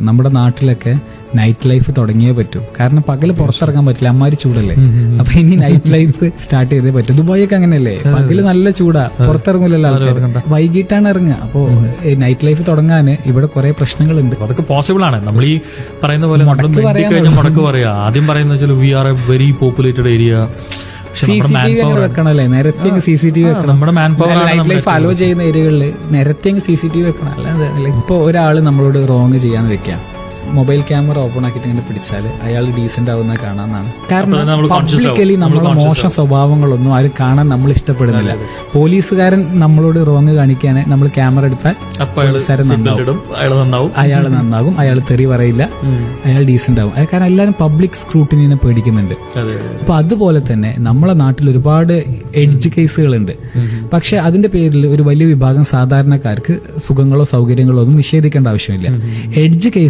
നമ്മുടെ നാട്ടിലൊക്കെ night life തുടങ്ങിയേ പറ്റൂ. കാരണം പകല് പുറത്തിറങ്ങാൻ പറ്റില്ല, അമ്മാരി ചൂടല്ലേ. അപ്പൊ ഇനി നൈറ്റ് ലൈഫ് സ്റ്റാർട്ട് ചെയ്തേ പറ്റൂ. ദുബായൊക്കെ അങ്ങനെയല്ലേ, പകല് നല്ല ചൂടാ, പുറത്തിറങ്ങൂലല്ലോ ആൾക്കാർ, വൈകിട്ടാണ് ഇറങ്ങുക. അപ്പോ നൈറ്റ് ലൈഫ് തുടങ്ങാന് ഇവിടെ കുറെ പ്രശ്നങ്ങളുണ്ട്. അതൊക്കെ പോസിബിൾ ആണ്. നമ്മൾ ഈ പറയുന്ന പോലെ മുടക്ക് പറയാ. ആദ്യം പറയുന്ന we are a very populated area. CCTV അങ്ങനെ വെക്കണല്ലേ, നേരത്തെ CCTV വെക്കണം. നമ്മുടെ manpower nightlife allow ചെയ്യുന്ന ഏരിയകളിൽ നേരത്തെ CCTV വെക്കണം. അല്ലാതെ ഇപ്പൊ ഒരാള് നമ്മളോട് റോങ് ചെയ്യാന്ന് വെക്കാം, മൊബൈൽ ക്യാമറ ഓപ്പൺ ആക്കിയിട്ട് ഇങ്ങനെ പിടിച്ചാൽ അയാൾ ഡീസെന്റ് ആവുന്ന കാണാന്നാണ്. കാരണം പബ്ലിക്കലി നമ്മളെ മോശം സ്വഭാവങ്ങളൊന്നും ആരും കാണാൻ നമ്മൾ ഇഷ്ടപ്പെടുന്നില്ല. പോലീസുകാരൻ നമ്മളോട് റോങ് കാണിക്കാന് നമ്മൾ ക്യാമറ എടുത്താൽ അയാൾ നന്നാകും, അയാൾ തെറി പറയില്ല, അയാൾ ഡീസെന്റ് ആവും. കാരണം എല്ലാവരും പബ്ലിക് സ്ക്രൂട്ടിനെ പേടിക്കുന്നുണ്ട്. അപ്പൊ അതുപോലെ തന്നെ നമ്മളെ നാട്ടിൽ ഒരുപാട് എഡ്ജ് കേസുകളുണ്ട്. പക്ഷെ അതിന്റെ പേരിൽ ഒരു വലിയ വിഭാഗം സാധാരണക്കാർക്ക് സുഖങ്ങളോ സൗകര്യങ്ങളോ ഒന്നും നിഷേധിക്കേണ്ട ആവശ്യമില്ല. എഡ്ജ്